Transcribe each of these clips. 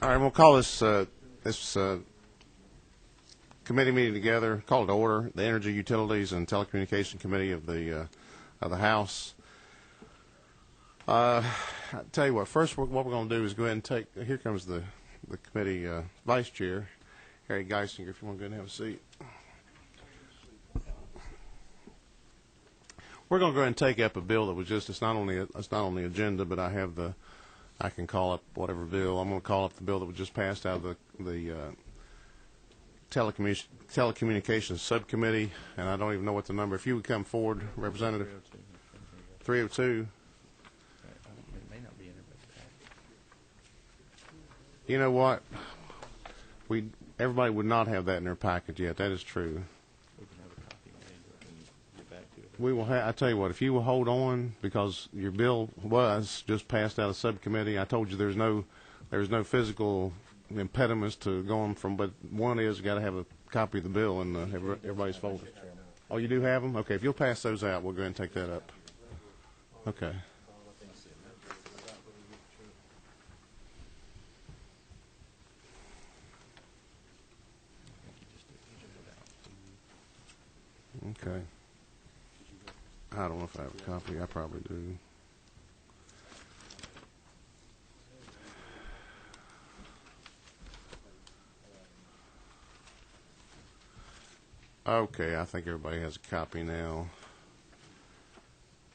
All right, we'll call this committee meeting together. Call it to order. The Energy, Utilities, and Telecommunication Committee of the House. I tell you what. First, what we're going to do is go ahead and take. Here comes the committee vice chair, Harry Geisinger. If you want to go ahead and have a seat. We're going to go ahead and take up a bill that was just. It's not on the agenda, but I can call up whatever bill. I'm going to call up the bill that was just passed out of the telecommunications subcommittee, and I don't even know what the number. If you would come forward, Representative. 302. You know what? Everybody would not have that in their package yet. That is true. We will I tell you what, if you will hold on, because your bill was just passed out of subcommittee. I told you there's no physical impediments to going from, but one is you got to have a copy of the bill in everybody's folder. Oh, you do have them? Okay, if you'll pass those out, we'll go ahead and take that up. Okay. Okay. I don't know if I have a copy. I probably do. Okay, I think everybody has a copy now.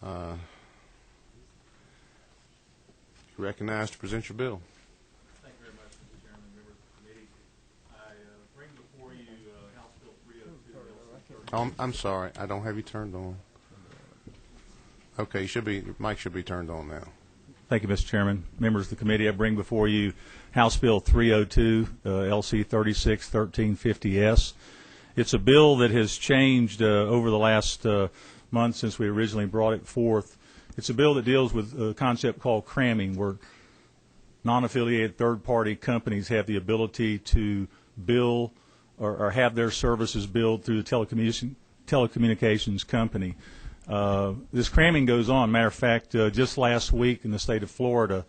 You're recognized to present your bill. Thank you very much, Mr. Chairman, members of the committee. I bring before you House Bill 302. I'm sorry, I don't have you turned on. Okay, your mic should be turned on now. Thank you, Mr. Chairman. Members of the committee, I bring before you House Bill 302, LC 361350S. It's a bill that has changed over the last month since we originally brought it forth. It's a bill that deals with a concept called cramming, where non-affiliated third-party companies have the ability to bill or have their services billed through the telecommunications company. This cramming goes on. Matter of fact, just last week in the state of Florida,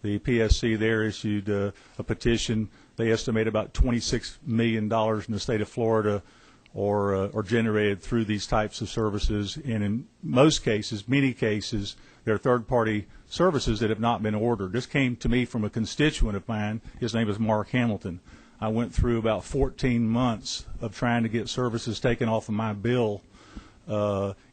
the PSC there issued a petition. They estimate about $26 million in the state of Florida or generated through these types of services. And in most cases, many cases, they're third-party services that have not been ordered. This came to me from a constituent of mine. His name is Mark Hamilton. I went through about 14 months of trying to get services taken off of my bill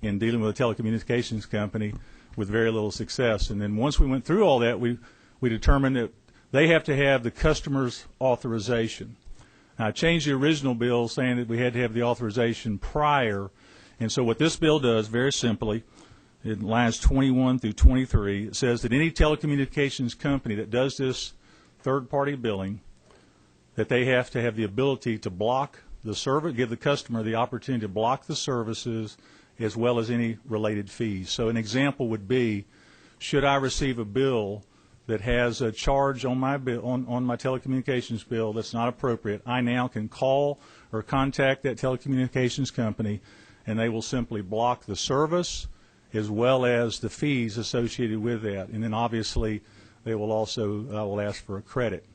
in dealing with a telecommunications company with very little success. And then once we went through all that, we determined that they have to have the customer's authorization. Now, I changed the original bill saying that we had to have the authorization prior. And so what this bill does, very simply, in lines 21 through 23, it says that any telecommunications company that does this third-party billing, that they have to have the ability to block the service, give the customer the opportunity to block the services as well as any related fees. So an example would be, should I receive a bill that has a charge on my bill, on my telecommunications bill that's not appropriate, I now can call or contact that telecommunications company, and they will simply block the service as well as the fees associated with that. And then obviously they will also, I will ask for a credit.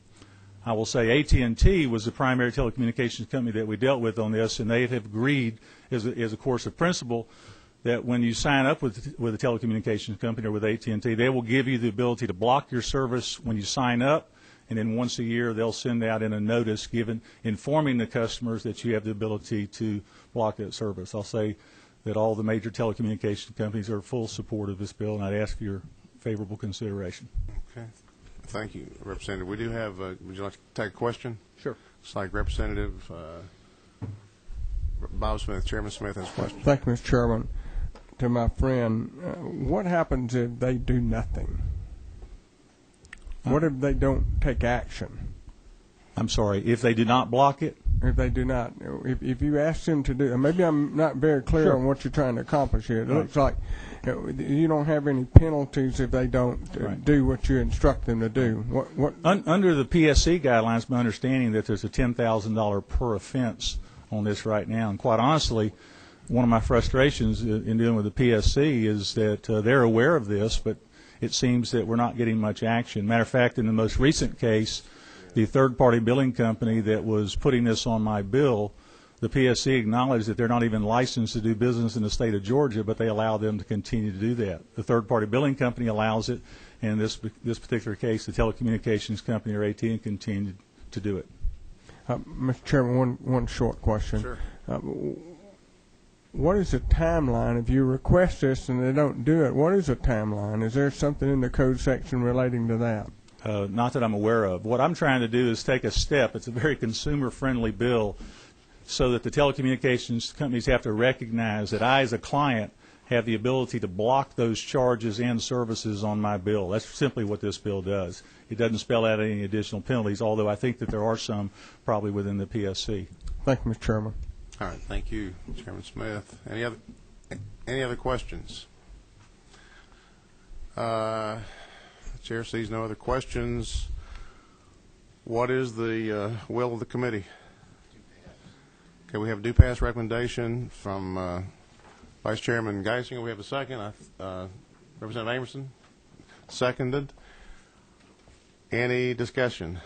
I will say AT&T was the primary telecommunications company that we dealt with on this, and they have agreed as a course of principle that when you sign up with a telecommunications company or with AT&T, they will give you the ability to block your service when you sign up, and then once a year they'll send out in a notice informing the customers that you have the ability to block that service. I'll say that all the major telecommunications companies are full support of this bill, and I'd ask for your favorable consideration. Okay. Thank you, Representative. We do have, would you like to take a question? Sure. It's like Representative Bob Smith, Chairman Smith has a question. Thank you, Mr. Chairman. To my friend, what happens if they do nothing? What if they don't take action? I'm sorry, if they do not block it? If they do not, if you ask them to do, maybe I'm not very clear Sure. on what you're trying to accomplish here. It looks like you don't have any penalties if they don't Right. do what you instruct them to do. Under the PSC guidelines, my understanding that there's a $10,000 per offense on this right now. And quite honestly, one of my frustrations in dealing with the PSC is that they're aware of this, but it seems that we're not getting much action. Matter of fact, in the most recent case, the third-party billing company that was putting this on my bill, the PSC acknowledged that they're not even licensed to do business in the state of Georgia, but they allow them to continue to do that. The third-party billing company allows it, and in this particular case, the telecommunications company, or AT&T, continued to do it. Mr. Chairman, one short question. Sure. What is the timeline if you request this and they don't do it? What is the timeline? Is there something in the code section relating to that? Not that I'm aware of. What I'm trying to do is take a step. It's a very consumer-friendly bill, so that the telecommunications companies have to recognize that I, as a client, have the ability to block those charges and services on my bill. That's simply what this bill does. It doesn't spell out any additional penalties, although I think that there are some probably within the PSC. Thank you, Mr. Chairman. All right, thank you, Chairman Smith. Any other questions? The chair sees no other questions. What is the will of the committee? Okay, we have a due pass recommendation from Vice Chairman Geisinger. We have a second. Representative Amerson, seconded. Any discussion?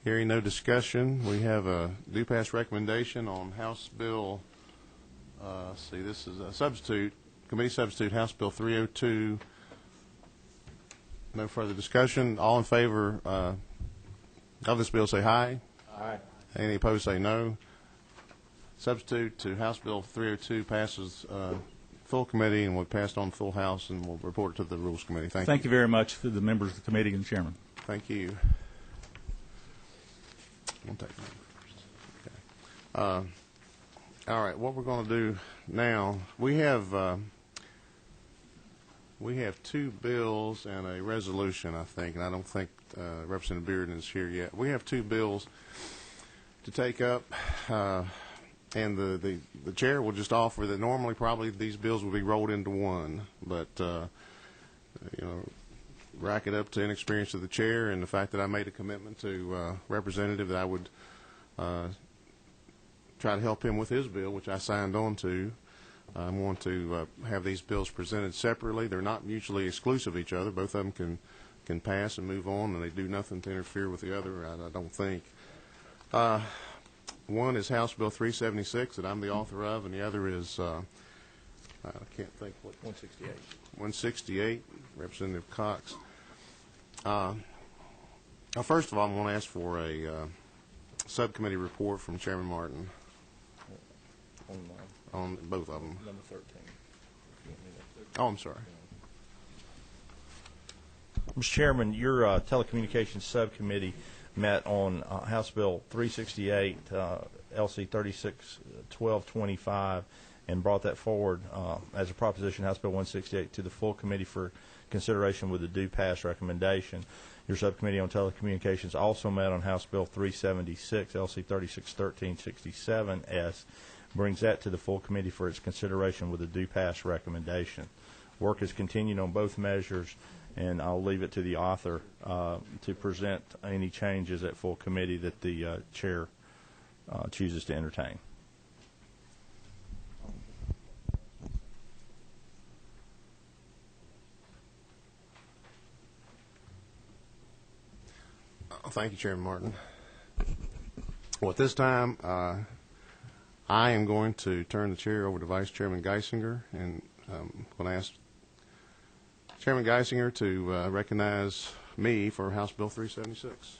Hearing no discussion, we have a due pass recommendation on House Bill. See, this is a substitute, committee substitute, House Bill 302. No further discussion. All in favor of this bill say aye. Aye. Any opposed say no. Substitute to House Bill 302 passes full committee and will be passed on full House, and we'll report it to the Rules Committee. Thank you very much to the members of the committee and the chairman. Thank you. We'll take mine first. Okay. All right, what we're going to do now, we have two bills and a resolution, I think, and I don't think Representative Bearden is here yet. We have two bills to take up, and the chair will just offer that normally probably these bills will be rolled into one, but rack it up to inexperience of the chair and the fact that I made a commitment to Representative that I would try to help him with his bill, which I signed on to. I want to have these bills presented separately. They're not mutually exclusive of each other. Both of them can pass and move on, and they do nothing to interfere with the other, I don't think. One is House Bill 376 that I'm the author of, and the other is, I can't think what. 168. 168, Representative Cox. First of all, I want to ask for a subcommittee report from Chairman Martin on both of them. Number 13. Oh, I'm sorry. Mr. Chairman, your telecommunications subcommittee met on House Bill 368, LC 361225, and brought that forward as a proposition, House Bill 168, to the full committee for consideration with a due pass recommendation. Your subcommittee on telecommunications also met on House Bill 376, LC 361367S, brings that to the full committee for its consideration with a due pass recommendation. Work has continued on both measures, and I'll leave it to the author to present any changes at full committee that the chair chooses to entertain. Thank you, Chairman Martin. Well, at this time, I am going to turn the chair over to Vice Chairman Geisinger, and I'm going to ask Chairman Geisinger to recognize me for House Bill 376.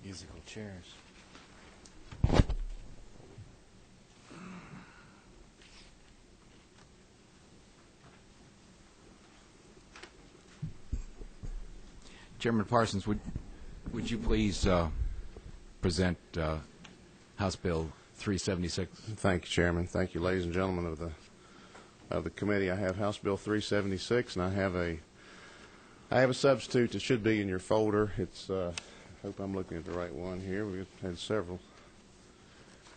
Musical chairs. Chairman Parsons, would you please present House Bill 376? Thank you, Chairman. Thank you, ladies and gentlemen of the committee. I have House Bill 376, and I have a substitute that should be in your folder. It's I hope I'm looking at the right one here. We've had several.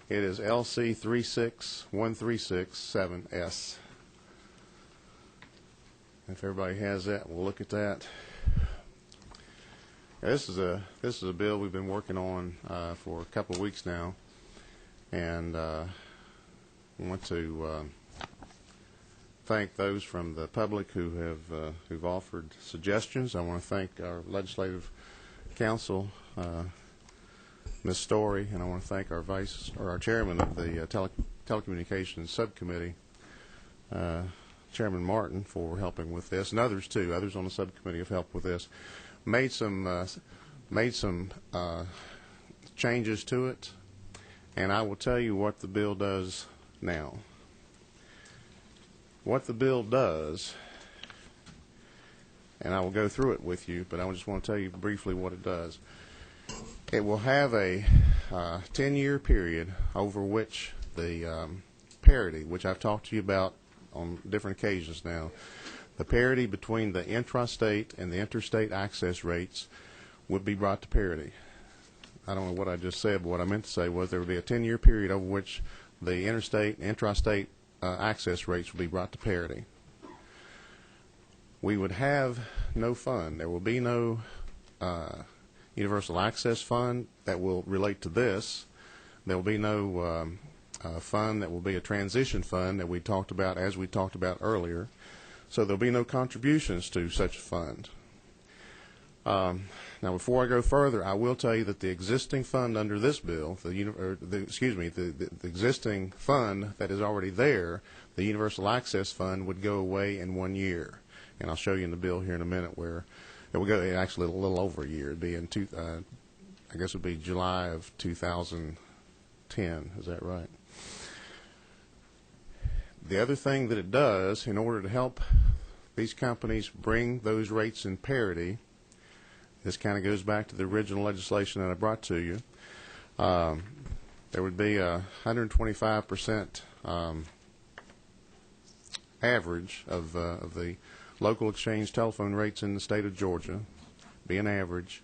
It is LC 36136-7S. If everybody has that, we'll look at that. This is a bill we've been working on for a couple of weeks now, and I want to thank those from the public who've offered suggestions. I want to thank our legislative counsel, Ms. Story, and I want to thank our chairman of the telecommunications subcommittee, Chairman Martin, for helping with this, and others too. Others on the subcommittee have helped with this. Made some changes to it, and I will tell you what the bill does now. What the bill does, and I will go through it with you, but I just want to tell you briefly what it does. It will have a 10-year period over which the parity, which I've talked to you about on different occasions now, the parity between the intrastate and the interstate access rates would be brought to parity. I don't know what I just said, but what I meant to say was there would be a 10-year period over which the interstate and intrastate access rates will be brought to parity. We would have no fund. There will be no universal access fund that will relate to this. There will be no fund that will be a transition fund that we talked about earlier. So there will be no contributions to such a fund. Now, before I go further, I will tell you that the existing fund under this bill, the existing fund that is already there, the Universal Access Fund, would go away in 1 year. And I'll show you in the bill here in a minute where it will go actually a little over a year. It'd be in I guess it would be July of 2010. Is that right? The other thing that it does, in order to help these companies bring those rates in parity, this kind of goes back to the original legislation that I brought to you. There would be a 125% average of the local exchange telephone rates in the state of Georgia, be an average,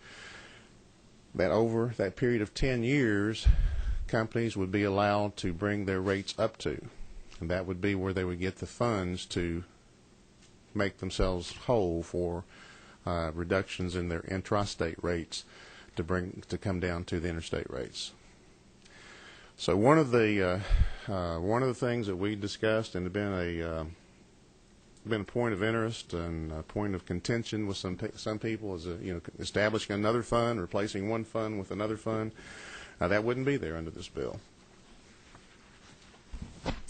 that over that period of 10 years, companies would be allowed to bring their rates up to. And that would be where they would get the funds to make themselves whole for reductions in their intrastate rates to come down to the interstate rates. So one of the things that we discussed and have been a point of interest and a point of contention with some people is establishing another fund, replacing one fund with another fund. That wouldn't be there under this bill.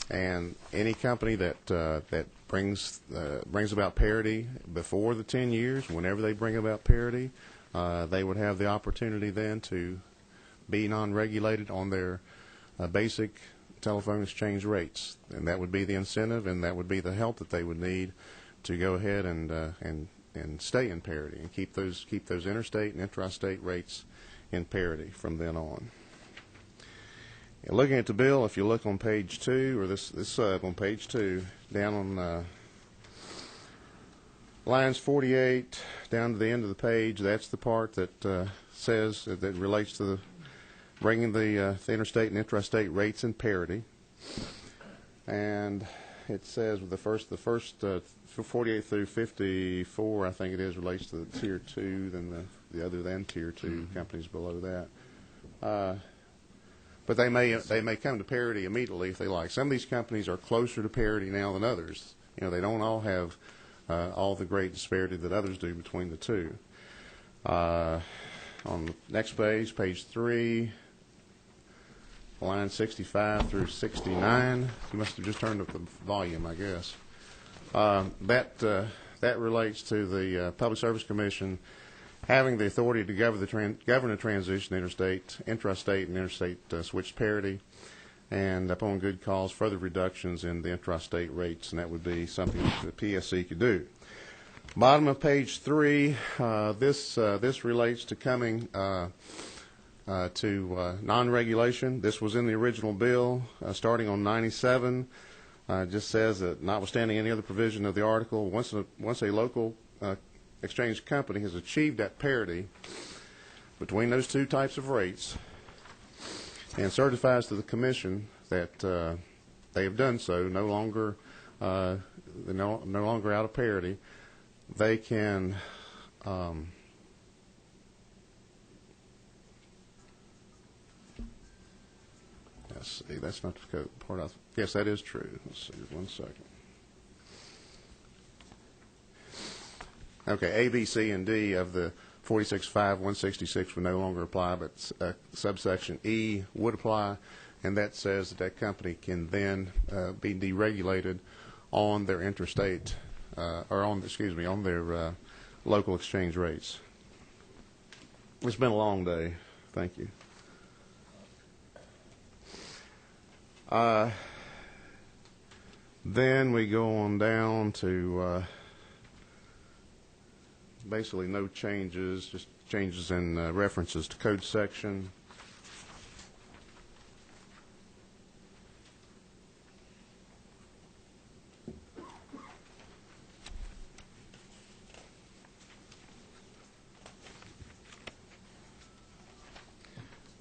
And any company that brings about parity before the 10 years, whenever they bring about parity, they would have the opportunity then to be non-regulated on their basic telephone exchange rates, and that would be the incentive, and that would be the help that they would need to go ahead and stay in parity and keep those interstate and intrastate rates in parity from then on. And looking at the bill, if you look on page 2, or this sub on page 2, down on lines 48 down to the end of the page, that's the part that says that relates to bringing the interstate and intrastate rates in parity. And it says the first 48 through 54, I think it is, relates to the tier 2, then the other than tier 2 companies below that. But they may come to parity immediately if they like. Some of these companies are closer to parity now than others. They don't all have all the great disparity that others do between the two. On the next page, page 3, line 65 through 69. You must have just turned up the volume, I guess. That relates to the Public Service Commission having the authority to govern a transition interstate, intrastate, and interstate switch parity, and upon good cause, further reductions in the intrastate rates, and that would be something that the PSC could do. Bottom of page 3, this relates to coming to non-regulation. This was in the original bill starting on 97. It just says that notwithstanding any other provision of the article, once a local exchange company has achieved that parity between those two types of rates and certifies to the commission that they have done so, no longer out of parity, they can Let's see, that's not the part I, yes, that is true. Let's see, 1 second. Okay, A, B, C, and D of the 46.5.166 would no longer apply, but subsection E would apply, and that says that that company can then be deregulated on their interstate, or on, excuse me, on their local exchange rates. It's been a long day. Thank you. Then we go on down to basically no changes, just changes in references to code section.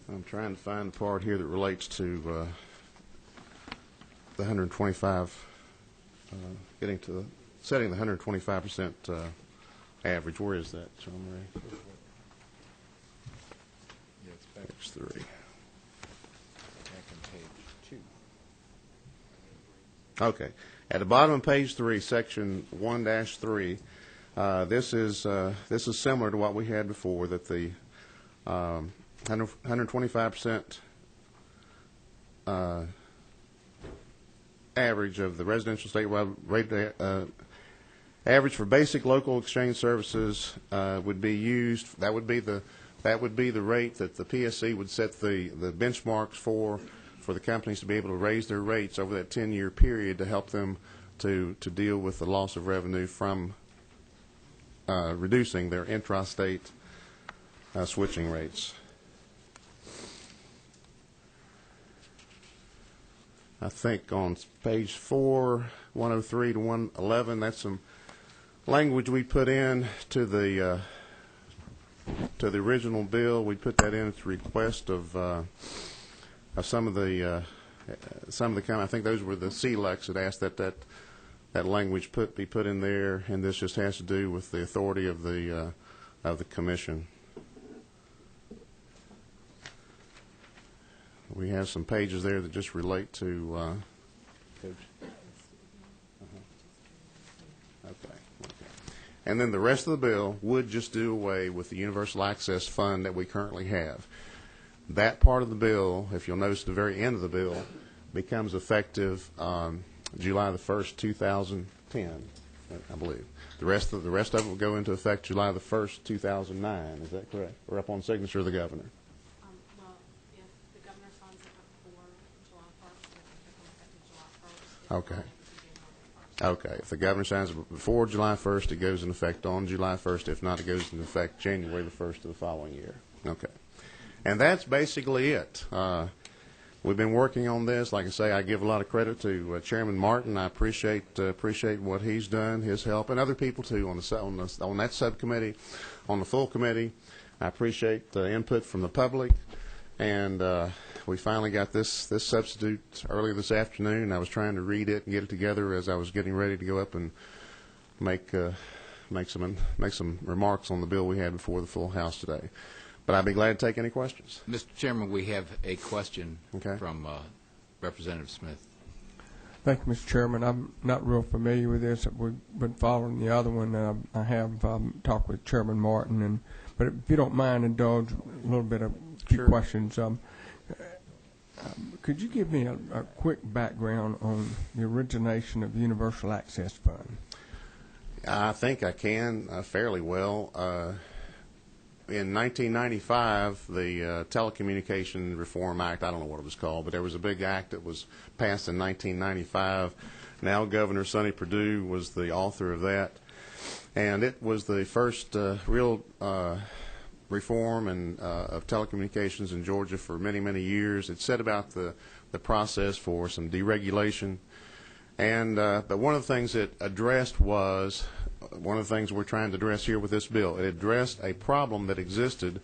I'm trying to find the part here that relates to the 125, getting to the, setting the 125% average. Where is that, John Ray? Yeah, it's back, Page 3. back on page 2. Okay. At the bottom of page 3, section 1-3, this is similar to what we had before, that the 125% average of the residential statewide rate average for basic local exchange services would be used. That would be the rate that the PSC would set the benchmarks for the companies to be able to raise their rates over that 10-year period to help them to deal with the loss of revenue from reducing their intrastate switching rates. I think on page 4, 103 to 111, that's some language we put in to the original bill. We put that in at the request of some of the I think those were the CLECs that asked that language be put in there, and this just has to do with the authority of the commission. We have some pages there that just relate to. Okay. And then the rest of the bill would just do away with the universal access fund that we currently have. That part of the bill, if you'll notice at the very end of the bill, becomes effective July the 1st, 2010, I believe. The rest of it will go into effect July the 1st, 2009. Is that correct? Or up on signature of the governor? Well, if the governor signs it before July 1st, it will become effective July 1st. Okay. Okay. If the governor signs it before July 1st, it goes into effect on July 1st. If not, it goes into effect January the 1st of the following year. Okay. And that's basically it. We've been working on this. Like I say, I give a lot of credit to Chairman Martin. I appreciate what he's done, his help, and other people too on that subcommittee, on the full committee. I appreciate the input from the public, and we finally got this substitute earlier this afternoon. I was trying to read it and get it together as I was getting ready to go up and make some remarks on the bill we had before the full House today. But I'd be glad to take any questions. Mr. Chairman, we have a question Okay. from Representative Smith. Thank you, Mr. Chairman. I'm not real familiar with this. We've been following the other one. I have talked with Chairman Martin, but if you don't mind, indulge a little bit of few Sure. questions. Could you give me a quick background on the origination of the Universal Access Fund? I think I can fairly well. In 1995, the Telecommunication Reform Act, I don't know what it was called, but there was a big act that was passed in 1995. Now Governor Sonny Perdue was the author of that, and it was the first real reform of telecommunications in Georgia for many, many years. It set about the process for some deregulation, and but one of the things it addressed was one of the things we're trying to address here with this bill. It addressed a problem that existed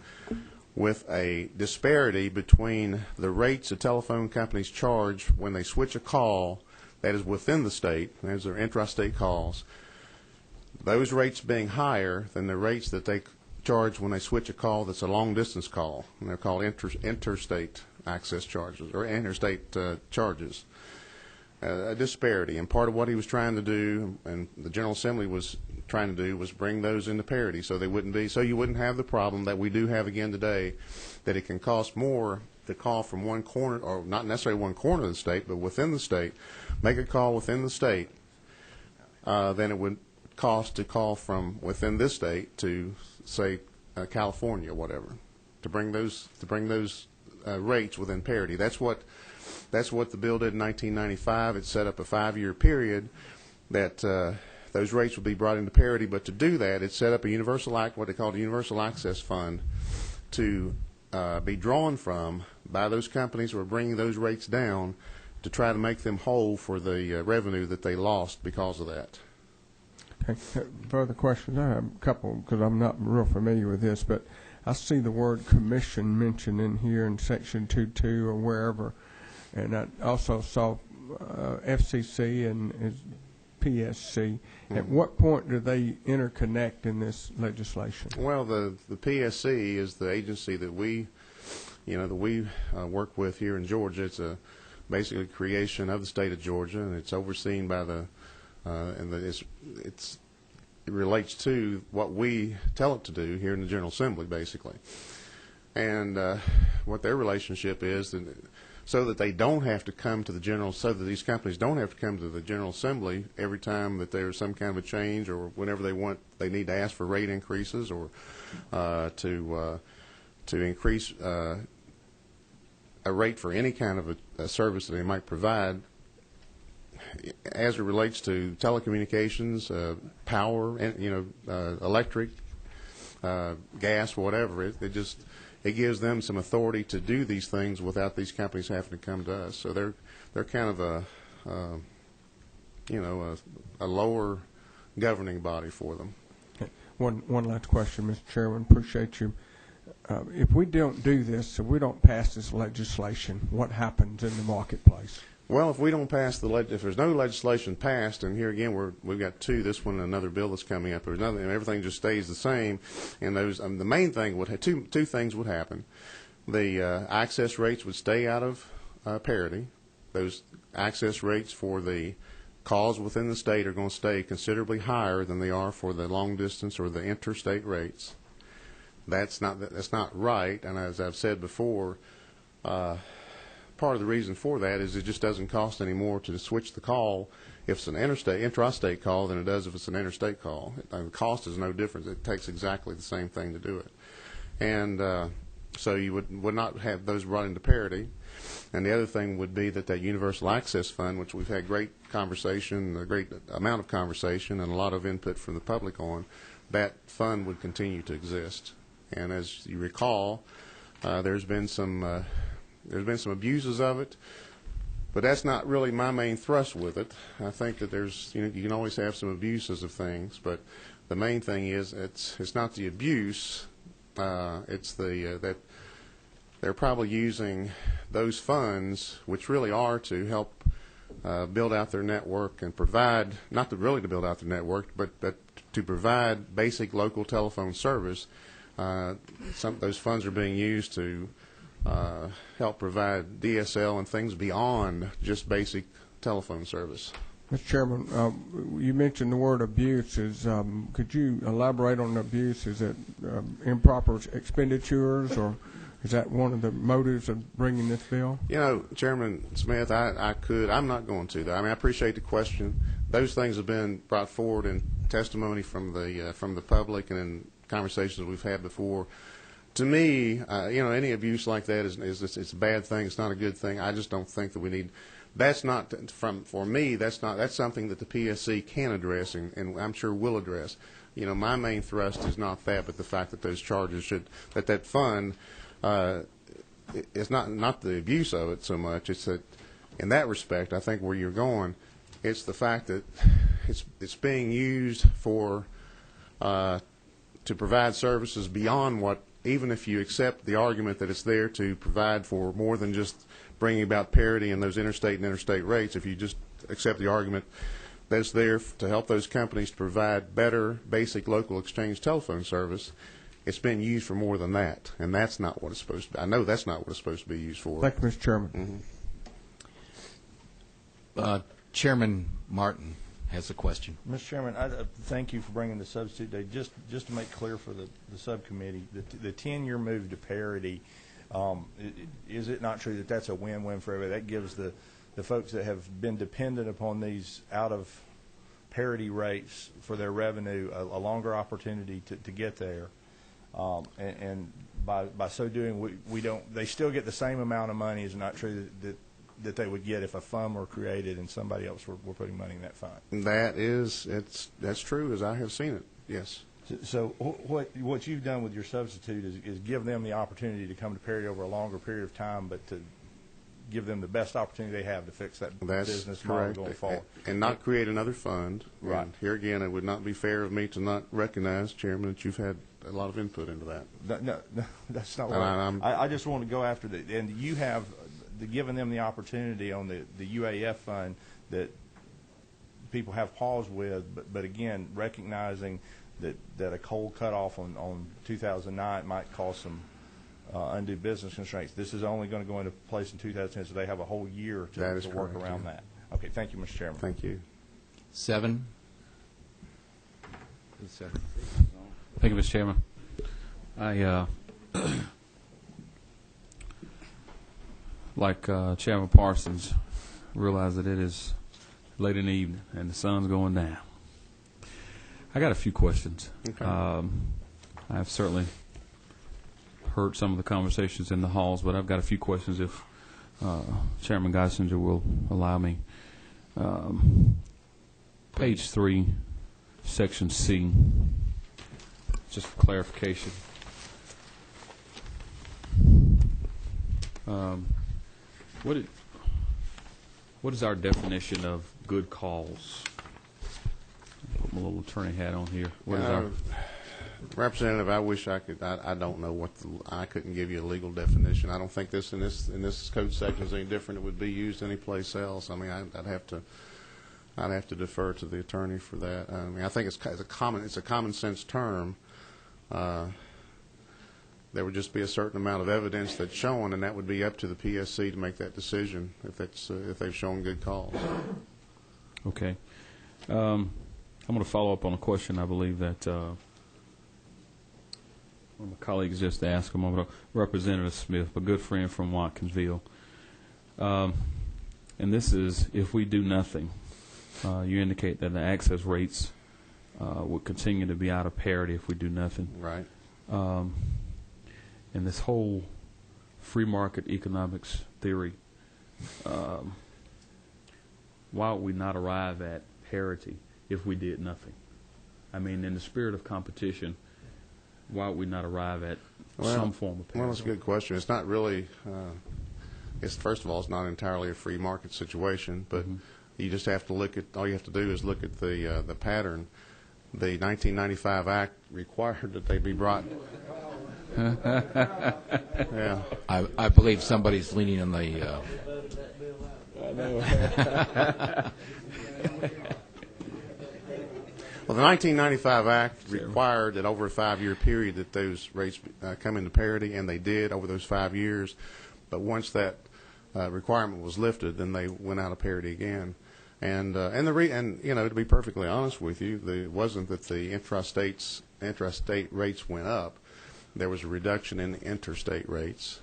with a disparity between the rates that telephone companies charge when they switch a call that is within the state, as their intrastate calls, those rates being higher than the rates that they charge when they switch a call that's a long-distance call, and they're called interstate access charges or interstate charges. A disparity, and part of what he was trying to do, and the General Assembly was trying to do, was bring those into parity, so they wouldn't be, so you wouldn't have the problem that we do have again today, that it can cost more to call from one corner, or not necessarily one corner of the state, but within the state, make a call within the state, than it would cost to call from within this state to, say, California or whatever, to bring those rates within parity. That's what the bill did in 1995. It set up a 5-year period that those rates would be brought into parity. But to do that, it set up a what they called a universal access fund, to be drawn from by those companies who are bringing those rates down, to try to make them whole for the revenue that they lost because of that. Okay. Further questions? I have a couple because I'm not real familiar with this, but I see the word commission mentioned in here in Section 2.2 or wherever, and I also saw FCC and PSC. Mm-hmm. At what point do they interconnect in this legislation? Well, the PSC is the agency that we work with here in Georgia. It's basically a creation of the state of Georgia, and it's overseen by it relates to what we tell it to do here in the General Assembly, basically. And what their relationship is, so that they don't have to come to so that these companies don't have to come to the General Assembly every time that there's some kind of a change, or whenever they need to ask for rate increases, or to increase a rate for any kind of a service that they might provide. As it relates to telecommunications, power, electric, gas, whatever, it gives them some authority to do these things without these companies having to come to us. So they're kind of a lower governing body for them. Okay. One last question, Mr. Chairman. Appreciate you. If we don't do this, if we don't pass this legislation, what happens in the marketplace? Well, if we don't pass if there's no legislation passed, and here again we've got two, this one and another bill that's coming up, there's nothing, and everything just stays the same. And those the main thing would two things would happen. The access rates would stay out of parity. Those access rates for the calls within the state are going to stay considerably higher than they are for the long distance or the interstate rates. That's not right, and as I've said before, part of the reason for that is it just doesn't cost any more to switch the call if it's an intrastate call than it does if it's an interstate call. The cost is no different. It takes exactly the same thing to do it. And so you would not have those brought into parity. And the other thing would be that universal access fund, which we've had great conversation, a great amount of conversation, and a lot of input from the public on, that fund would continue to exist. And as you recall, there's been some abuses of it, but that's not really my main thrust with it. I think that you can always have some abuses of things, but the main thing is it's not the abuse. It's that they're probably using those funds, which really are to help build out their network and provide, not to really to build out their network, but to provide basic local telephone service. Those funds are being used to help provide DSL and things beyond just basic telephone service. Mr. Chairman, you mentioned the word abuse. Could you elaborate on the abuse? Is it improper expenditures, or is that one of the motives of bringing this bill? Chairman Smith, I'm not going to, though. I mean, I appreciate the question. Those things have been brought forward in testimony from the public and in conversations we've had before. To me, any abuse like that it's a bad thing. It's not a good thing. I just don't think that we need. That's not for me. That's something that the PSC can address, and I'm sure will address. My main thrust is not that, but the fact that those charges that fund is not the abuse of it so much. It's that in that respect, I think where you're going, it's the fact that it's being used for to provide services beyond what. Even if you accept the argument that it's there to provide for more than just bringing about parity in those interstate and interstate rates, if you just accept the argument that it's there to help those companies to provide better basic local exchange telephone service, it's been used for more than that, and that's not what it's supposed to be. I know that's not what it's supposed to be used for. Thank you, Mr. Chairman. Chairman Martin has a question. Mr. Chairman, I thank you for bringing the substitute day. Just to make clear for the subcommittee, the 10-year move to parity, is it not true that that's a win-win for everybody? That gives the folks that have been dependent upon these out of parity rates for their revenue a longer opportunity to get there, and by so doing, we don't. They still get the same amount of money. Is it not true that they would get if a fund were created and somebody else were putting money in that fund? That's true as I have seen it. Yes. So what you've done with your substitute is give them the opportunity to come to parity over a longer period of time, but to give them the best opportunity they have to fix that business model going forward. And not create another fund. Right. And here again, it would not be fair of me to not recognize, Chairman, that you've had a lot of input into that. No, that's not what I just want to go after that. And you have given them the opportunity on the UAF fund that people have pause with, but again, recognizing that a cold cutoff on 2009 might cause some undue business constraints. This is only going to go into place in 2010, so they have a whole year to work correct, around that. Okay, thank you, Mr. Chairman. Thank you. 7. Who's 7? Thank you, Mr. Chairman. I like Chairman Parsons, realize that it is late in the evening and the sun's going down. I got a few questions. Okay. I've certainly heard some of the conversations in the halls, but I've got a few questions if Chairman Geisinger will allow me. Page 3, Section C, just for clarification. What is our definition of good cause? Put my little attorney hat on here. What is our Representative, I wish I could. I don't know what I couldn't give you a legal definition. I don't think this in this code section is any different. It would be used anyplace else. I mean, I'd have to defer to the attorney for that. I mean, I think it's a common sense term. There would just be a certain amount of evidence that's shown, and that would be up to the PSC to make that decision if they've shown good cause. Okay. I'm going to follow up on a question I believe that one of my colleagues just asked a moment ago. Representative Smith, a good friend from Watkinsville. And this is, if we do nothing, you indicate that the access rates would continue to be out of parity if we do nothing. Right. And this whole free market economics theory, why would we not arrive at parity if we did nothing? I mean, in the spirit of competition, why would we not arrive at some form of parity? Well, that's a good question. It's not really, first of all, it's not entirely a free market situation, but you just have to all you have to do is look at the pattern. The 1995 Act required that they be brought. Yeah. I believe somebody's leaning on the. I know. Well, the 1995 Act required that over a 5-year period that those rates come into parity, and they did over those 5 years. But once that requirement was lifted, then they went out of parity again. And you know, to be perfectly honest with you, it wasn't that the intrastate rates went up. There was a reduction in the interstate rates,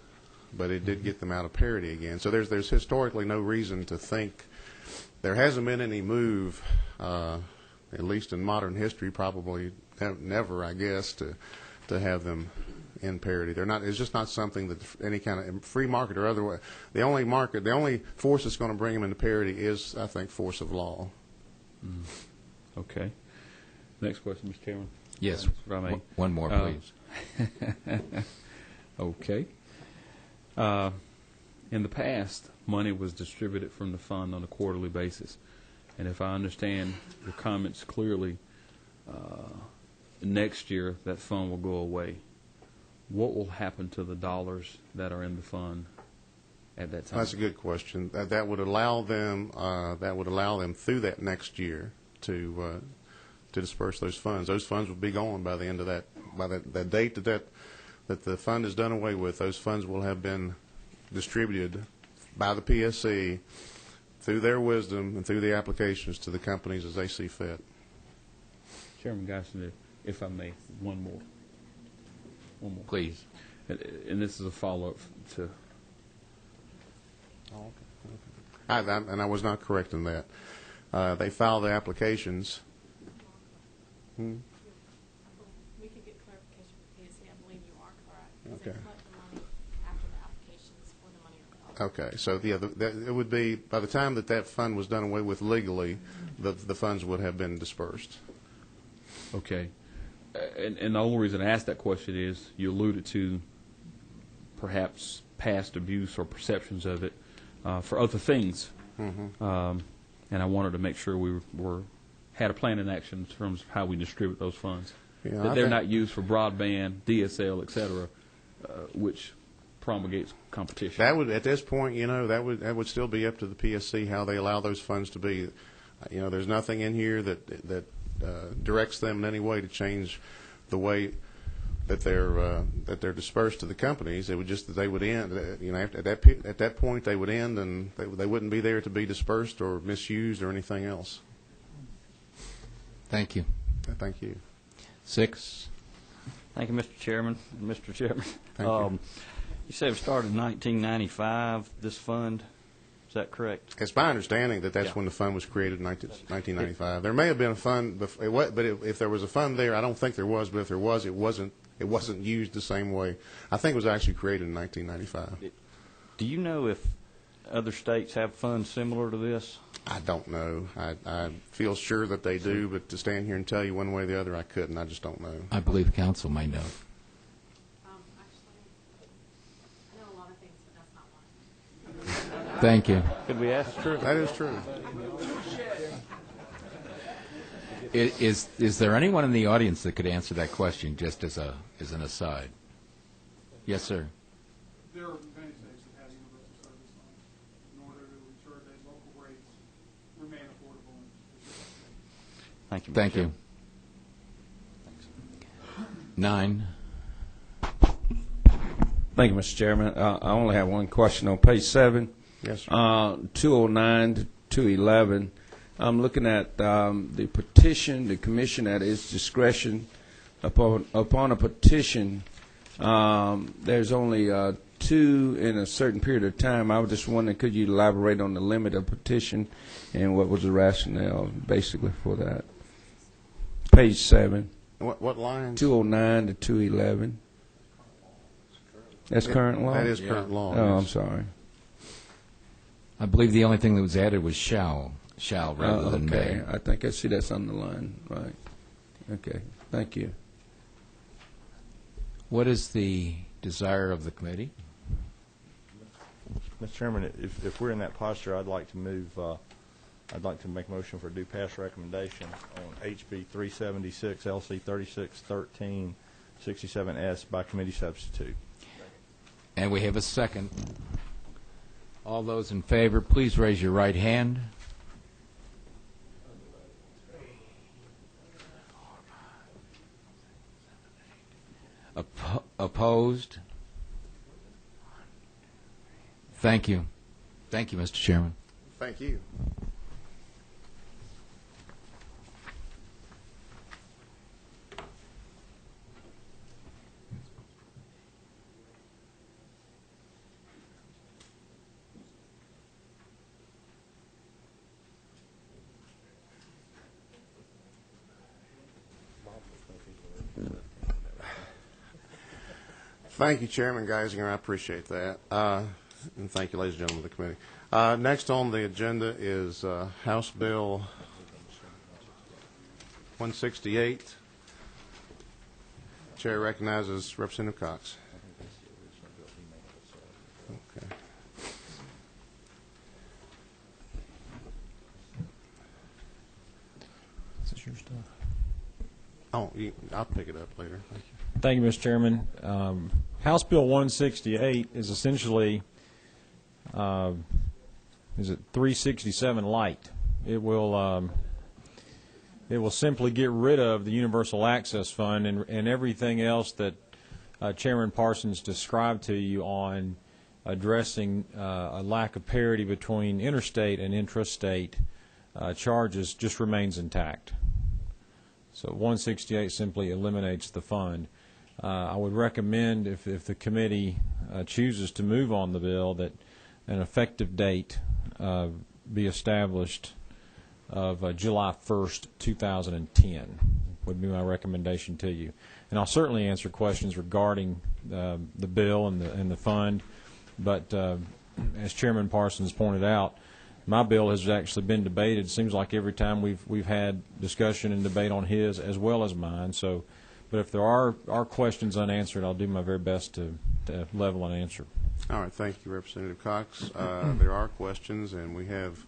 but it did get them out of parity again. So there's historically no reason to think there hasn't been any move, at least in modern history, probably never, I guess, to have them in parity. They're not. It's just not something that any kind of free market or otherwise. The only force that's going to bring them into parity is, I think, force of law. Okay. Next question, Mr. Chairman. Yes. One more, please. Okay. In the past, money was distributed from the fund on a quarterly basis. And if I understand your comments clearly, next year that fund will go away. What will happen to the dollars that are in the fund at that time? That's a good question. That would allow them through that next year to to disperse those funds. Those funds will be gone by the end of that date that the fund is done away with. Those funds will have been distributed by the PSC through their wisdom and through the applications to the companies as they see fit. Chairman Geisler, if I may, one more. Please. And this is a follow-up to. And I was not correct in that. They filed the applications. We could get clarification from PSC. I believe you are correct. Okay. They collect the money after the applications for the money are filed. Okay, so yeah, it would be, by the time that fund was done away with legally, the funds would have been dispersed. Okay. And the only reason I asked that question is you alluded to perhaps past abuse or perceptions of it for other things. And I wanted to make sure we had a plan in action in terms of how we distribute those funds. Yeah, That they're not used for broadband, DSL, et cetera, which promulgates competition. That would, at this point, that would still be up to the PSC how they allow those funds to be. There's nothing in here that directs them in any way to change the way that they're dispersed to the companies. It would just that they would end. At that point they would end, and they wouldn't be there to be dispersed or misused or anything else. Thank you. Thank you. 6. Thank you, Mr. Chairman. Mr. Chairman, Thank you. you said it started in 1995, this fund. Is that correct? It's my understanding that that's when the fund was created in 1995. There may have been a fund, but if there was a fund there, I don't think there was. But if there was, it wasn't used the same way. I think it was actually created in 1995. Do you know if other states have funds similar to this? I don't know. I feel sure that they do, but to stand here and tell you one way or the other, I couldn't. I just don't know. I believe council may know. Actually, I know a lot of things, but that's not one. Thank you. Could we ask? True. That is true. Is there anyone in the audience that could answer that question just as an aside? Yes, sir. There are many states that have universal service lines in order to ensure that local rates remain affordable. Thank you. Mr. Thank you. Chairman. 9. Thank you, Mr. Chairman. I only have one question on page 7. Yes, sir. 209 to 211. I'm looking at the petition, the commission at its discretion. Upon a petition, there's only 2 in a certain period of time. I was just wondering, could you elaborate on the limit of petition and what was the rationale basically for that? Page 7. What line? 209 to 211. That's current law? That is current law. Oh, yes. I'm sorry. I believe the only thing that was added was shall rather than may. Okay, I think I see that's on the line, right. Okay, thank you. What is the desire of the committee? Mr. Chairman, if we're in that posture, I'd like to move. I'd like to make a motion for a due pass recommendation on HB 376 LC 3613 67S by committee substitute. And we have a second. All those in favor, please raise your right hand. Opposed? Thank you. Thank you, Mr. Chairman. Thank you. Thank you, Chairman Geisinger. I appreciate that. And thank you, ladies and gentlemen of the committee. Next on the agenda is House Bill 168. Chair recognizes Representative Cox. Okay. Is this your stuff? Oh, I'll pick it up later. Thank you. Thank you, Mr. Chairman. House Bill 168 is essentially, is it 367 light? It will It will simply get rid of the Universal Access Fund and everything else that Chairman Parsons described to you on addressing a lack of parity between interstate and intrastate charges just remains intact. So 168 simply eliminates the fund. I would recommend, if the committee chooses to move on the bill, that an effective date be established of July 1st, 2010 would be my recommendation to you. And I'll certainly answer questions regarding the bill and the fund, but as Chairman Parsons pointed out, my bill has actually been debated. It seems like every time we've had discussion and debate on his as well as mine. So, but if there are questions unanswered, I'll do my very best to level an answer. All right, thank you, Representative Cox. There are questions, and we have,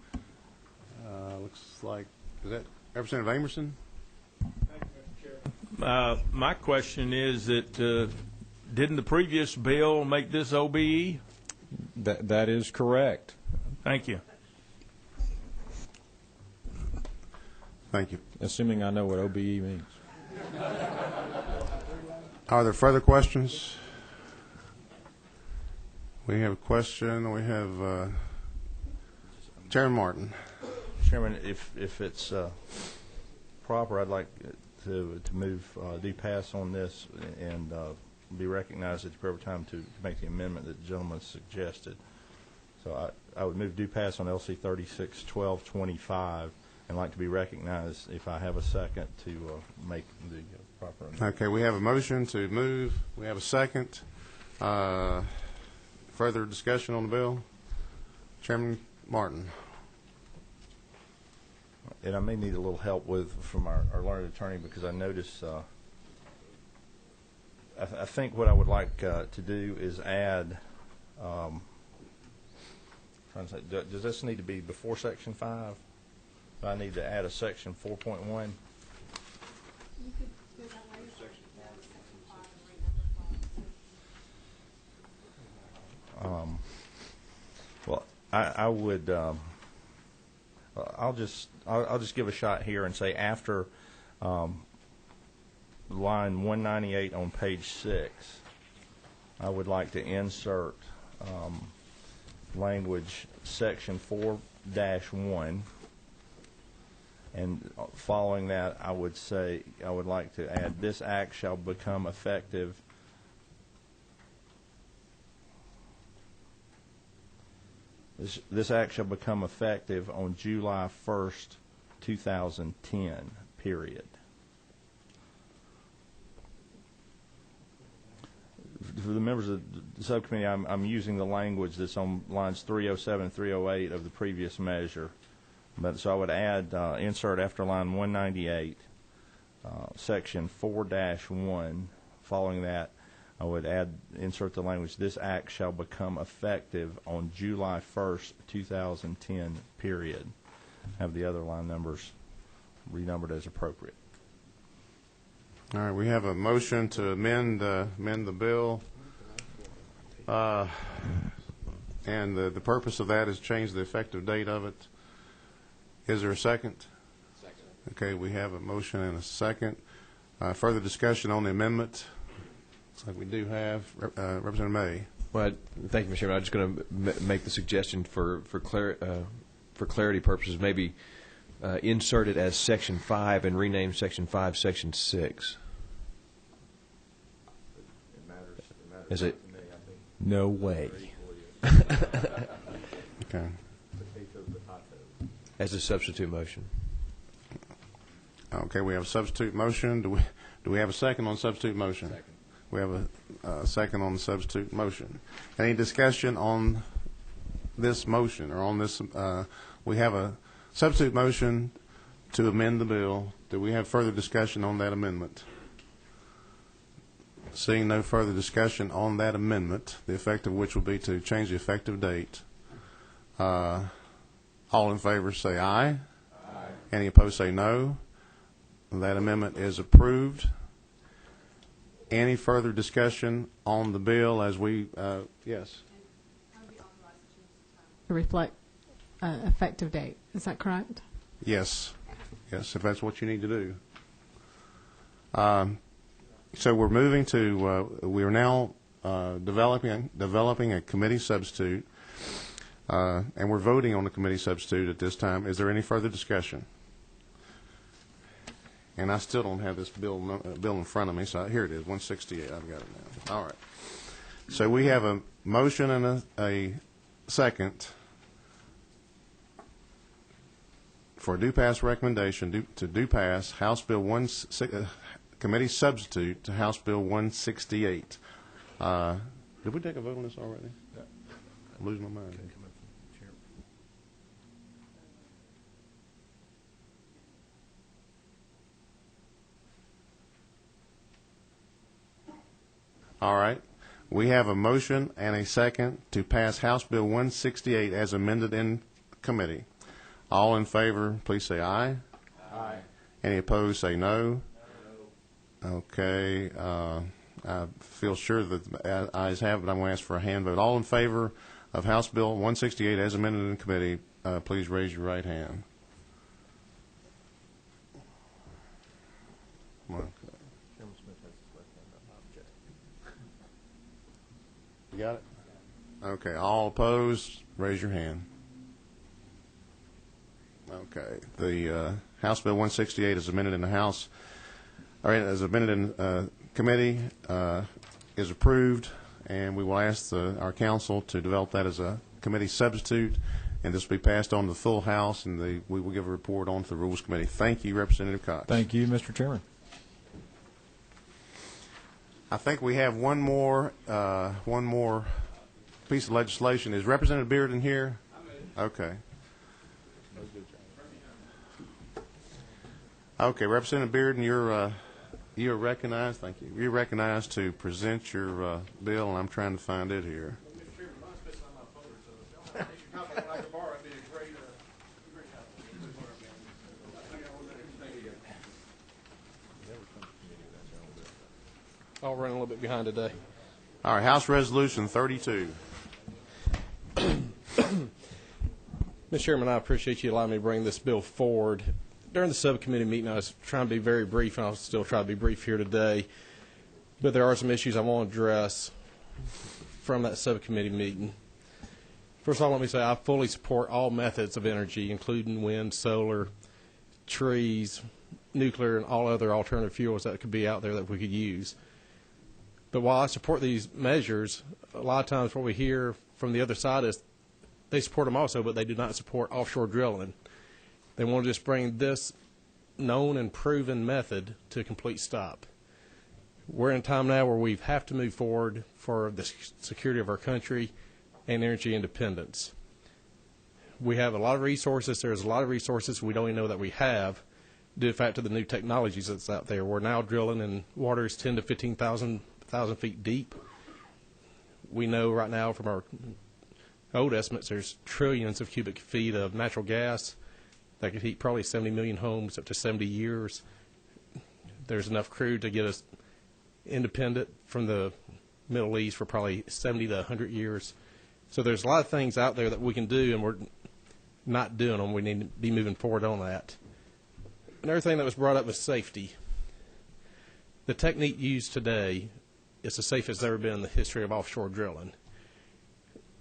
looks like, is that Representative Amerson? My question is that didn't the previous bill make this OBE? That is correct. Thank you. Thank you. Assuming I know what OBE means. Are there further questions? We have a question. We have Chairman Martin. Chairman, if it's proper, I'd like to move do pass on this and be recognized at the appropriate time to make the amendment that the gentleman suggested. So I would move do pass on LC 361225 and like to be recognized, if I have a second, to make the proper amendment. Okay, we have a motion to move. We have a second. Further discussion on the bill? Chairman Martin. And I may need a little help from our learned attorney, because I noticed I think what I would like to do is add trying to say, does this need to be before Section 5? Do I need to add a Section 4.1? You could do that way. Section 5 and renumber 5. Well, I would. I'll just give a shot here and say after line 198 on page 6, I would like to insert language Section 4-1, and following that, I would say I would like to add this act shall become effective. This act shall become effective on July 1st, 2010, period. For the members of the subcommittee, I'm using the language that's on lines 307 and 308 of the previous measure. But so I would add, insert after line 198, section 4-1. Following that, I would insert the language, this act shall become effective on July 1st, 2010, period. Have the other line numbers renumbered as appropriate. All right, we have a motion to amend the bill. And the purpose of that is change the effective date of it. Is there a second? Second. Okay, we have a motion and a second. Further discussion on the amendment? Looks like we do have. Representative May. Well, thank you, Mr. Chairman. I'm just going to make the suggestion for clarity purposes, maybe insert it as Section 5 and rename Section 5 Section 6. It matters Is it? to me, I think. No way. Okay. As a substitute motion. Okay, we have a substitute motion. Do we have a second on substitute motion? Second. We have a second on the substitute motion. Any discussion on this motion or on this? We have a substitute motion to amend the bill. Do we have further discussion on that amendment? Seeing no further discussion on that amendment, the effect of which will be to change the effective date. All in favor say aye. Aye. Any opposed say no. That amendment is approved. Any further discussion on the bill as we, yes? To reflect effective date. Is that correct? Yes. guess, if that's what you need to do. So we're moving to, we are now developing a committee substitute, and we're voting on the committee substitute at this time. Is there any further discussion? And I still don't have this bill in front of me, so here it is, 168. I've got it now. All right. So we have a motion and a second for a do pass recommendation to do pass House Bill committee substitute to House Bill 168. Did we take a vote on this already? I'm losing my mind. All right. We have a motion and a second to pass House Bill 168 as amended in committee. All in favor, please say aye. Aye. Any opposed, say no. No. Okay. I feel sure that the ayes have it. I'm going to ask for a hand vote. All in favor of House Bill 168 as amended in committee, please raise your right hand. Okay. You got it? Okay. All opposed, raise your hand. Okay. The House Bill 168 is amended in the House, or as amended in committee, is approved, and we will ask our council to develop that as a committee substitute, and this will be passed on to the full House, and we will give a report on to the Rules Committee. Thank you, Representative Cox. Thank you, Mr. Chairman. I think we have one more piece of legislation. Is Representative Bearden here? Okay. Okay, Representative Bearden, you're recognized. Thank you. You're recognized to present your bill, and I'm trying to find it here. I'll run a little bit behind today. All right, House Resolution 32. Mr. Chairman, I appreciate you allowing me to bring this bill forward. During the subcommittee meeting, I was trying to be very brief, and I'll still try to be brief here today. But there are some issues I want to address from that subcommittee meeting. First of all, let me say I fully support all methods of energy, including wind, solar, trees, nuclear, and all other alternative fuels that could be out there that we could use. But while I support these measures, a lot of times what we hear from the other side is they support them also, but they do not support offshore drilling. They want to just bring this known and proven method to a complete stop. We're in a time now where we have to move forward for the security of our country and energy independence. We have a lot of resources. There's a lot of resources we don't even know that we have due to the fact of the new technologies that's out there. We're now drilling in waters 10 to 15,000 feet deep. We know right now from our old estimates there's trillions of cubic feet of natural gas that could heat probably 70 million homes up to 70 years. There's enough crude to get us independent from the Middle East for probably 70 to 100 years. So there's a lot of things out there that we can do, and we're not doing them. We need to be moving forward on that. Another thing that was brought up was safety. The technique used today is the safest it's ever been in the history of offshore drilling.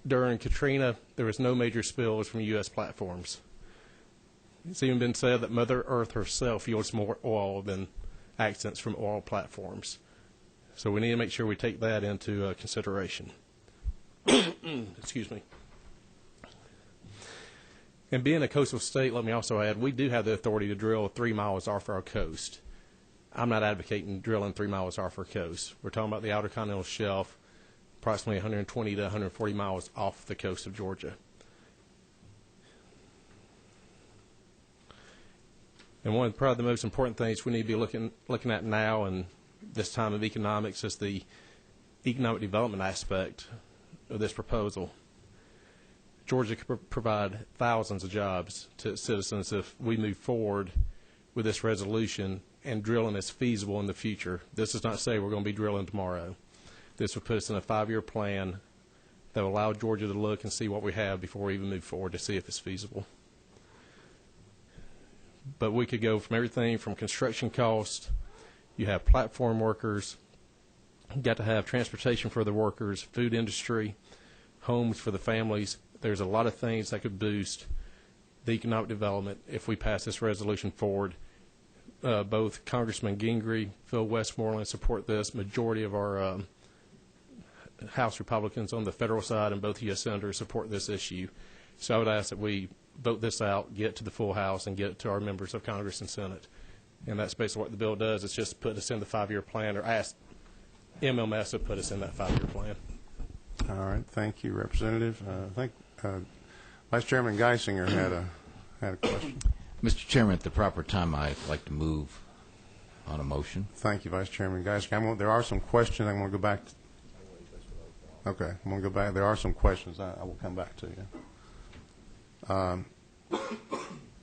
During Katrina, there was no major spills from U.S. platforms. It's even been said that Mother Earth herself yields more oil than accidents from oil platforms. So we need to make sure we take that into consideration. Excuse me. And being a coastal state, let me also add, we do have the authority to drill 3 miles off our coast. I'm not advocating drilling 3 miles off our coast. We're talking about the Outer Continental Shelf, approximately 120 to 140 miles off the coast of Georgia. And one of probably the most important things we need to be looking at now and this time of economics is the economic development aspect of this proposal. Georgia could provide thousands of jobs to its citizens if we move forward with this resolution and drilling is feasible in the future. This does not say we're going to be drilling tomorrow. This would put us in a 5-year plan that will allow Georgia to look and see what we have before we even move forward to see if it's feasible. but we could go from everything from construction cost. You have platform workers. You got to have transportation for the workers, food industry, homes for the families. There's a lot of things that could boost the economic development if we pass this resolution forward. Both Congressman Gingrey, Phil Westmoreland support this. Majority of our House Republicans on the federal side and both U.S. senators support this issue. So I would ask that we vote this out, get to the full House, and get it to our members of Congress and Senate. And that's basically what the bill does. It's just put us in the 5-year plan, or ask MMS to put us in that 5-year plan. All right, thank you, Representative. I think Vice Chairman Geisinger had a question. Mr. Chairman, at the proper time, I'd like to move on a motion. Thank you, Vice Chairman Geisinger. There are some questions. I'm going to go back. Okay, I'm going to go back. There are some questions. I will come back to you.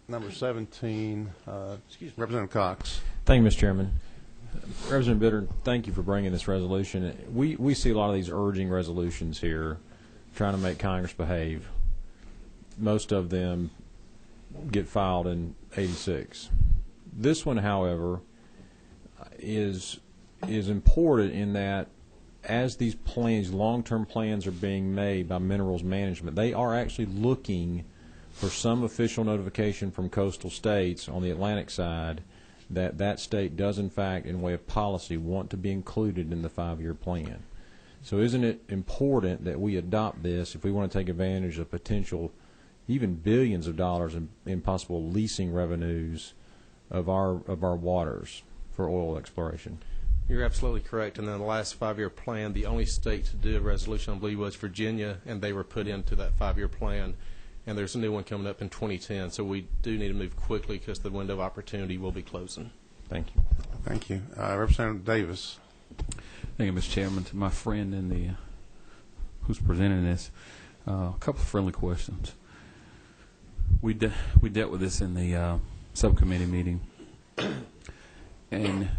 Number 17, Representative Cox. Thank you, Mr. Chairman. Representative Bitter, thank you for bringing this resolution. We see a lot of these urging resolutions here trying to make Congress behave. Most of them get filed in 86. This one, however, is important in that as these plans, long-term plans are being made by minerals management, they are actually looking for some official notification from coastal states on the Atlantic side that that state does, in fact, in way of policy, want to be included in the 5-year plan. So isn't it important that we adopt this if we want to take advantage of potential even billions of dollars in possible leasing revenues of our waters for oil exploration? You're absolutely correct. And then the last 5-year plan, the only state to do a resolution, I believe, was Virginia, and they were put into that 5-year plan. And there's a new one coming up in 2010. So we do need to move quickly because the window of opportunity will be closing. Thank you. Thank you. Representative Davis. Thank you, Mr. Chairman. To my friend in the who's presenting this, a couple of friendly questions. We dealt with this in the subcommittee meeting, and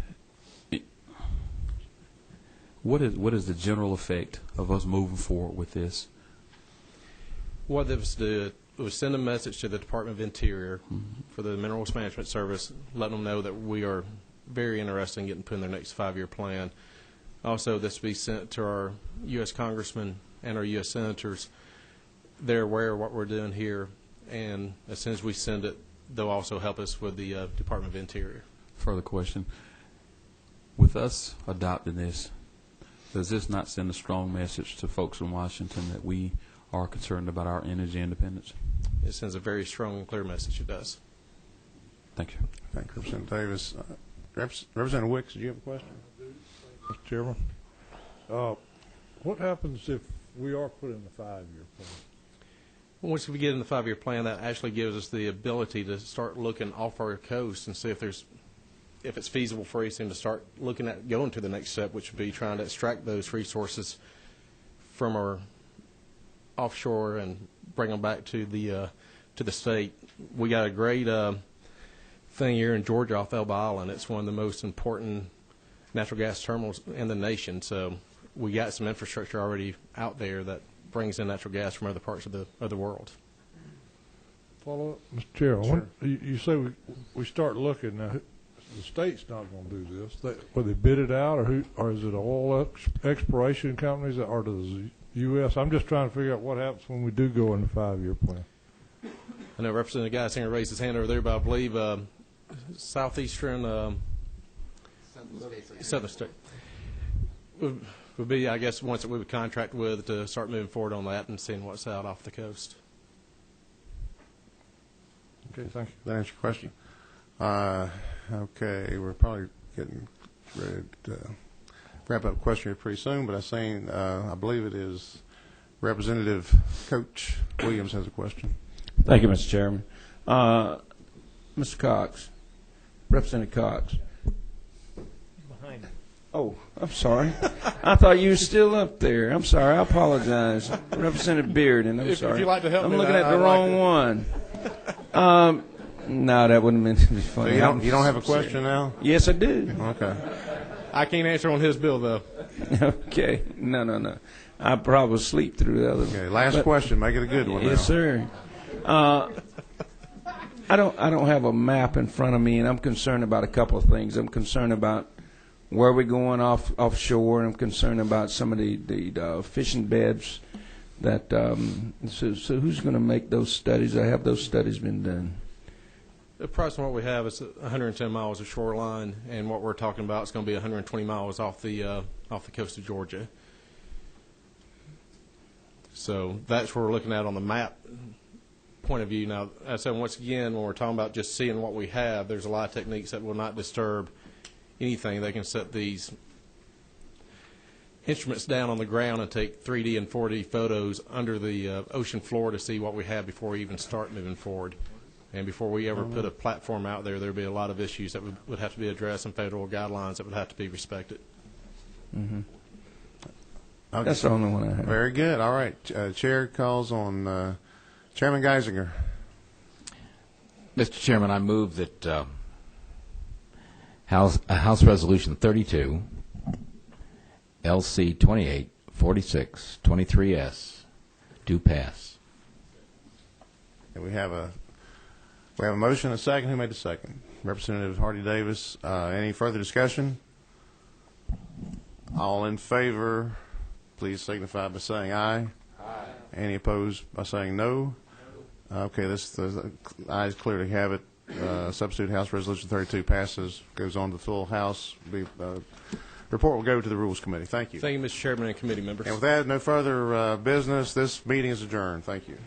what is the general effect of us moving forward with this? What this did was send a message to the Department of Interior for the Minerals Management Service, letting them know that we are very interested in getting put in their next 5-year plan. Also, this will be sent to our U.S. congressmen and our U.S. senators. They're aware of what we're doing here, and as soon as we send it, they'll also help us with the Department of Interior. Further question. With us adopting this, does this not send a strong message to folks in Washington that we are concerned about our energy independence? It sends a very strong and clear message. It does. Thank you. Thank you, Representative Davis. Representative Wicks, do you have a question? Mr. Chairman, what happens if we are put in the 5-year plan? Once we get in the 5-year plan, that actually gives us the ability to start looking off our coast and see if it's feasible for us to start looking at going to the next step, which would be trying to extract those resources from our offshore and bring them back to the state. We got a great thing here in Georgia off Elba Island. It's one of the most important natural gas terminals in the nation. So we got some infrastructure already out there that brings in natural gas from other parts of the world. Follow up, Mr. Chairman. Sure. You say we start looking now. The state's not going to do this. Will they bid it out, or is it oil exploration companies, or does the U.S.? I'm just trying to figure out what happens when we do go in the 5-year plan. I know Representative Geisinger raised his hand over there, but I believe southern state would be, I guess, ones that we would contract with to start moving forward on that and seeing what's out off the coast. Okay, thank you. That answers your question. Okay, we're probably getting ready to wrap up the question here pretty soon, but I believe it is Representative Coach Williams has a question. Thank you, Mr. Chairman. Mr. Cox, Representative Cox. Behind. Oh, I'm sorry. I thought you were still up there. I'm sorry. I apologize. Representative Beard, and I'm sorry. If you'd like to help I'm me, looking at the wrong one. No, that wouldn't have been funny. So you don't have a question now? Yes, I do. Okay. I can't answer on his bill, though. Okay. No. I probably sleep through the other one. Okay, last question. Make it a good one. Yes, now. sir. I don't have a map in front of me, and I'm concerned about a couple of things. I'm concerned about where we're going offshore, and I'm concerned about some of the fishing beds. That so who's going to make those studies? Or have those studies been done? Approximately what we have is 110 miles of shoreline, and what we're talking about is going to be 120 miles off the coast of Georgia. So that's what we're looking at on the map point of view. Now, as I said, once again, when we're talking about just seeing what we have, there's a lot of techniques that will not disturb anything. They can set these instruments down on the ground and take 3D and 4D photos under the ocean floor to see what we have before we even start moving forward. And before we ever put a platform out there, there'd be a lot of issues that would have to be addressed and federal guidelines that would have to be respected. Mm-hmm. Okay. That's the only one I have. Very good. All right. Chair calls on Chairman Geisinger. Mr. Chairman, I move that House Resolution 32, LC 284623S, do pass. And we have a motion and a second. Who made the second? Representative Hardy Davis. Any further discussion? All in favor, please signify by saying aye. Aye. Any opposed by saying no? Okay, the ayes clearly have it. Substitute House Resolution 32 passes, goes on to the full House. Report will go to the Rules Committee. Thank you. Thank you, Mr. Chairman and committee members. And with that, no further business. This meeting is adjourned. Thank you.